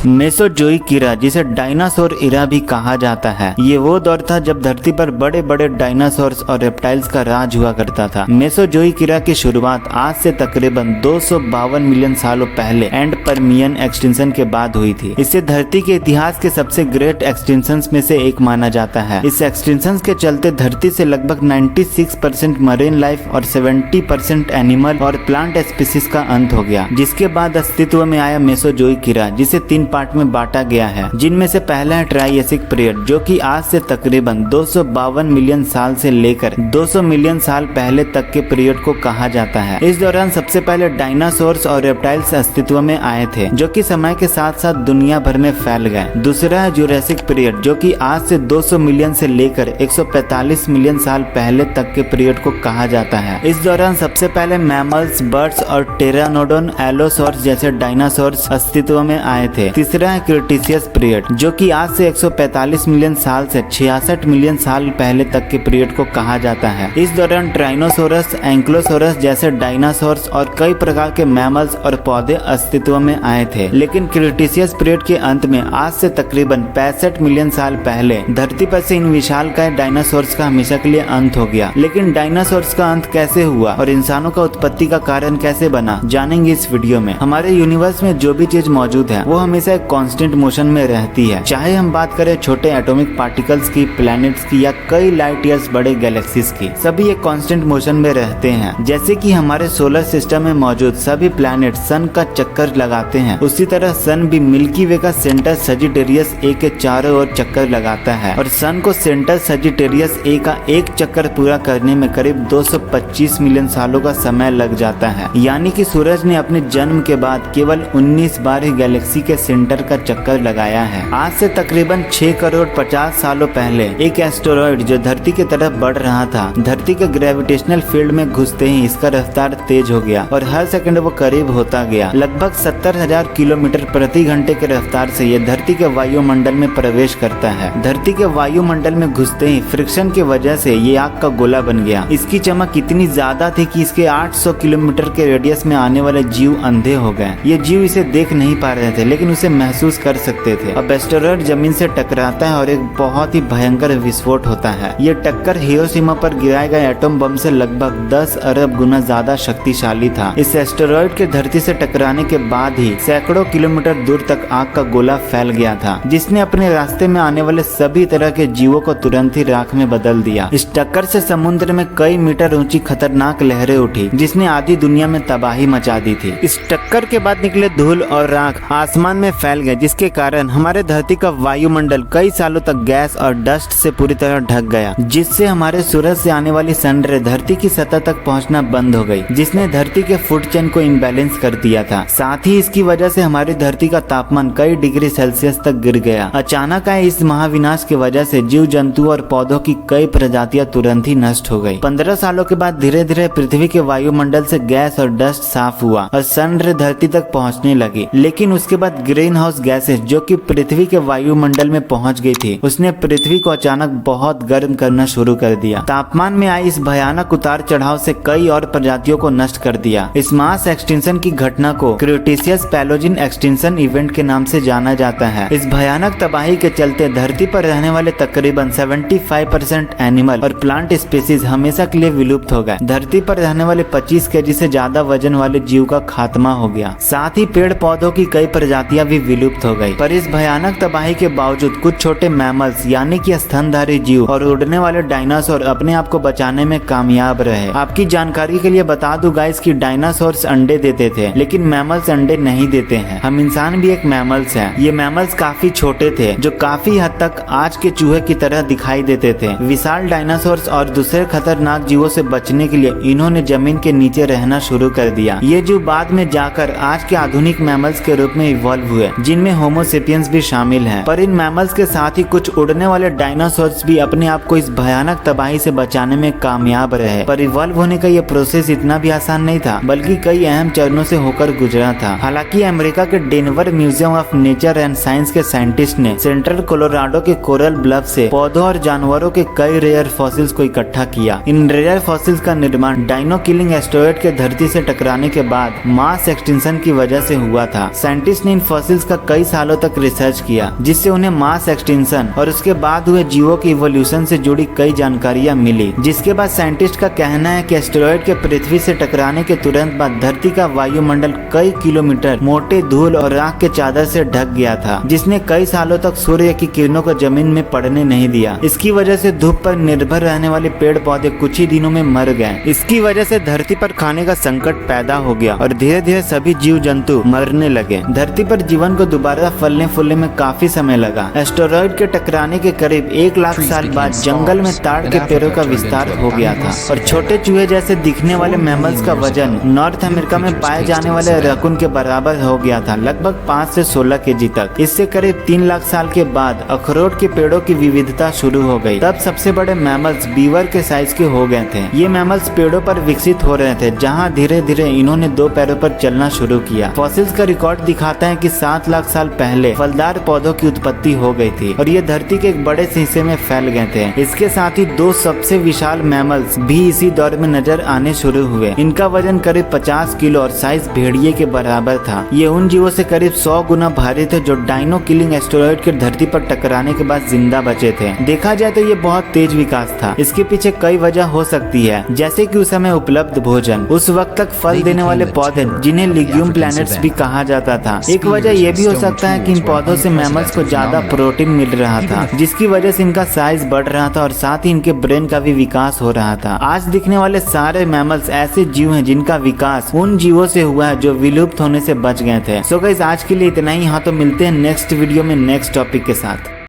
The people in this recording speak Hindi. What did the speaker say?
मेसोजोइक इरा, जिसे डायनासोर इरा भी कहा जाता है, ये वो दौर था जब धरती पर बड़े बड़े डायनासोर्स और रेप्टाइल्स का राज हुआ करता था। मेसोजोइक इरा की शुरुआत आज से तकरीबन 252 मिलियन सालों पहले एंड पर्मियन एक्सटिंक्शन के बाद हुई थी। इसे धरती के इतिहास के सबसे ग्रेट एक्सटिंक्शंस में से एक माना जाता है। इस एक्सटिंक्शंस के चलते धरती से लगभग 96% मरीन लाइफ और 70% एनिमल और प्लांट स्पीसीज का अंत हो गया, जिसके बाद अस्तित्व में आया मेसोजोइक इरा, जिसे 3 पार्ट में बांटा गया है, जिनमें से पहला है ट्राइएसिक पीरियड, जो कि आज से तकरीबन 252 मिलियन साल से लेकर 200 मिलियन साल पहले तक के पीरियड को कहा जाता है। इस दौरान सबसे पहले डायनासोर्स और रेप्टाइल्स अस्तित्व में आए थे, जो कि समय के साथ साथ दुनिया भर में फैल गए। दूसरा है जुरासिक पीरियड, जो कि आज से 200 मिलियन से लेकर 145 मिलियन साल पहले तक के पीरियड को कहा जाता है। इस दौरान सबसे पहले मैमल्स, बर्ड्स और टेरानोडोन, एलोसॉर्स जैसे डायनासोर्स अस्तित्व में आए थे। तीसरा है क्रिटेशियस पीरियड, जो कि आज से 145 मिलियन साल से 66 मिलियन साल पहले तक के पीरियड को कहा जाता है। इस दौरान ट्राइनोसोरस, एंक्लोसोरस जैसे डायनासोर्स और कई प्रकार के मैमल्स और पौधे अस्तित्व में आए थे। लेकिन क्रिटेशियस पीरियड के अंत में आज से तकरीबन 65 मिलियन साल पहले धरती पर से इन विशालकाय डायनासोर्स का हमेशा के लिए अंत हो गया। लेकिन डायनासोर्स का अंत कैसे हुआ और इंसानों का उत्पत्ति का कारण कैसे बना, जानेंगे इस वीडियो में। हमारे यूनिवर्स में जो भी चीज मौजूद है वो हमेशा एक कांस्टेंट मोशन में रहती है, चाहे हम बात करें छोटे एटॉमिक पार्टिकल्स की, प्लैनेट्स की या कई लाइट ईयर्स बड़े गैलेक्सीज की, सभी एक कांस्टेंट मोशन में रहते हैं। जैसे कि हमारे सोलर सिस्टम में मौजूद सभी प्लैनेट सन का चक्कर लगाते हैं, उसी तरह सन भी मिल्की वे का सेंटर सजिटेरियस ए के चारों ओर चक्कर लगाता है और सन को सेंटर सजिटेरियस ए का एक चक्कर पूरा करने में करीब 225 मिलियन सालों का समय लग जाता है। यानी कि सूरज ने अपने जन्म के बाद केवल 19 बार ही गैलेक्सी के सेंटर का चक्कर लगाया है। आज से तकरीबन 6 करोड़ 50 सालों पहले एक एस्टेरॉइड जो धरती की तरफ बढ़ रहा था, धरती के ग्रेविटेशनल फील्ड में घुसते ही इसका रफ्तार तेज हो गया और हर सेकंड वो करीब होता गया। लगभग 70,000 किलोमीटर प्रति घंटे के रफ्तार से ये धरती के वायुमंडल में प्रवेश करता है। धरती के वायुमंडल में घुसते ही फ्रिक्शन की वजह से ये आग का गोला बन गया। इसकी चमक इतनी ज्यादा थी कि इसके 800 किलोमीटर के रेडियस में आने वाले जीव अंधे हो गए। ये जीव इसे देख नहीं पा रहे थे, लेकिन उसे महसूस कर सकते थे। अब एस्टेरॉइड जमीन से टकराता है और एक बहुत ही भयंकर विस्फोट होता है। ये टक्कर हिरोशिमा पर गिराए गए एटम बम से लगभग 10 अरब गुना ज्यादा शक्तिशाली था। इस एस्टेरॉइड के धरती से टकराने के बाद ही सैकड़ों किलोमीटर दूर तक आग का गोला फैल गया था, जिसने अपने रास्ते में आने वाले सभी तरह के जीवों को तुरंत ही राख में बदल दिया। इस टक्कर से समुद्र में कई मीटर ऊंची खतरनाक लहरें उठी, जिसने आधी दुनिया में तबाही मचा दी थी। इस टक्कर के बाद निकले धूल और राख आसमान में फैल गए, जिसके कारण हमारे धरती का वायुमंडल कई सालों तक गैस और डस्ट से पूरी तरह ढक गया, जिससे हमारे सूरज से आने वाली सन रे धरती की सतह तक पहुंचना बंद हो गई, जिसने धरती के फूड चेन को इम्बैलेंस कर दिया था। साथ ही इसकी वजह से हमारी धरती का तापमान कई डिग्री सेल्सियस तक गिर गया। अचानक आए इस महाविनाश की वजह से जीव जंतु और पौधों की कई प्रजातियां तुरंत ही नष्ट हो गई। 15 सालों के बाद धीरे धीरे पृथ्वी के वायुमंडल से गैस और डस्ट साफ हुआ और सन रे धरती तक पहुंचने लगी। लेकिन उसके बाद ग्रीन हाउस गैसेस, जो कि पृथ्वी के वायुमंडल में पहुंच गई थी, उसने पृथ्वी को अचानक बहुत गर्म करना शुरू कर दिया। तापमान में आई इस भयानक उतार चढ़ाव से कई और प्रजातियों को नष्ट कर दिया। इस मास एक्सटिंक्शन की घटना को क्रिटेशियस पैलोजिन एक्सटिंक्शन इवेंट के नाम से जाना जाता है। इस भयानक तबाही के चलते धरती पर रहने वाले तकरीबन 75% एनिमल और प्लांट स्पीसीज हमेशा के लिए विलुप्त हो गए। धरती पर रहने वाले 25 केजी से ज्यादा वजन वाले जीव का खात्मा हो गया। साथ ही पेड़ पौधों की कई प्रजातियां भी विलुप्त हो गई। पर इस भयानक तबाही के बावजूद कुछ छोटे मैमल्स यानी कि स्तनधारी जीव और उड़ने वाले डायनासोर अपने आप को बचाने में कामयाब रहे। आपकी जानकारी के लिए बता दूं गाइस कि डायनासोर्स अंडे देते थे, लेकिन मैमल्स अंडे नहीं देते हैं। हम इंसान भी एक मैमल्स हैं। ये मैमल्स काफी छोटे थे, जो काफी हद तक आज के चूहे की तरह दिखाई देते थे। विशाल डायनासोर्स और दूसरे खतरनाक जीवों से बचने के लिए इन्होंने जमीन के नीचे रहना शुरू कर दिया। ये जीव बाद में जाकर आज के आधुनिक मैमल्स के रूप में इवॉल्व हुए, जिनमें होमो सेपियंस भी शामिल हैं। पर इन मैमल्स के साथ ही कुछ उड़ने वाले डायनासोर्स भी अपने आप को इस भयानक तबाही से बचाने में कामयाब रहे। पर इवॉल्व होने का ये प्रोसेस इतना भी आसान नहीं था, बल्कि कई अहम चरणों से होकर गुजरा था। हालांकि अमेरिका के Denver museum of nature and science के साइंटिस्ट ने सेंट्रल कोलोराडो के कोरल ब्लफ से पौधों और जानवरों के कई रेयर फॉसिल्स को इकट्ठा किया। इन रेयर फॉसिल्स का निर्माण डायनो किलिंग एस्टेरॉइड के धरती से टकराने के बाद मास एक्सटिंक्शन की वजह से हुआ था। साइंटिस्ट ने इन फॉसिल फॉसिल्स का कई सालों तक रिसर्च किया, जिससे उन्हें मास एक्सटिंक्शन और उसके बाद हुए जीवों के इवोल्यूशन से जुड़ी कई जानकारियां मिली। जिसके बाद साइंटिस्ट का कहना है कि एस्टेरॉयड के पृथ्वी से टकराने के तुरंत बाद धरती का वायुमंडल कई किलोमीटर मोटे धूल और राख के चादर से ढक गया था, जिसने कई सालों तक सूर्य की किरणों को जमीन में पड़ने नहीं दिया। इसकी वजह से धूप पर निर्भर रहने वाले पेड़ पौधे कुछ ही दिनों में मर गए। इसकी वजह से धरती पर खाने का संकट पैदा हो गया और धीरे धीरे सभी जीव जंतु मरने लगे। धरती पर जीवन को दोबारा फलने फूलने में काफी समय लगा। एस्टेरॉयड के टकराने के करीब 1 लाख साल बाद जंगल में ताड़ के पेड़ों का विस्तार हो गया था और छोटे चूहे जैसे दिखने वाले मैमल्स का वजन नॉर्थ अमेरिका में पाए जाने वाले रैकून के बराबर हो गया था, लगभग 5 से 16 केजी तक। इससे करीब 3 लाख साल के बाद अखरोट के पेड़ों की विविधता शुरू हो गई। तब सबसे बड़े मैमल्स बीवर के साइज के हो गए थे। ये मैमल्स पेड़ों पर विकसित हो रहे थे, जहाँ धीरे धीरे इन्होंने 2 पैरों पर चलना शुरू किया। फॉसिल्स का रिकॉर्ड दिखाता है कि 7 लाख साल पहले फलदार पौधों की उत्पत्ति हो गई थी और ये धरती के एक बड़े हिस्से में फैल गए थे। इसके साथ ही 2 सबसे विशाल मैमल्स भी इसी दौर में नजर आने शुरू हुए। इनका वजन करीब 50 किलो और साइज भेड़िए के बराबर था। ये उन जीवों से करीब 100 गुना भारी थे जो डायनो किलिंग एस्टेरॉयड के धरती पर टकराने के बाद जिंदा बचे थे। देखा जाए तो ये बहुत तेज विकास था। इसके पीछे कई वजह हो सकती है, जैसे कि उस समय उपलब्ध भोजन, उस वक्त तक फल देने वाले पौधे जिन्हें लिग्यूम प्लैनेट्स भी कहा जाता था। एक वजह यह भी हो सकता है कि इन पौधों से मैमल्स को ज्यादा प्रोटीन मिल रहा था, जिसकी वजह से इनका साइज बढ़ रहा था और साथ ही इनके ब्रेन का भी विकास हो रहा था। आज दिखने वाले सारे मैमल्स ऐसे जीव हैं जिनका विकास उन जीवों से हुआ है जो विलुप्त होने से बच गए थे। सो गाइस, आज के लिए इतना ही। हाँ, तो मिलते हैं नेक्स्ट वीडियो में नेक्स्ट टॉपिक के साथ।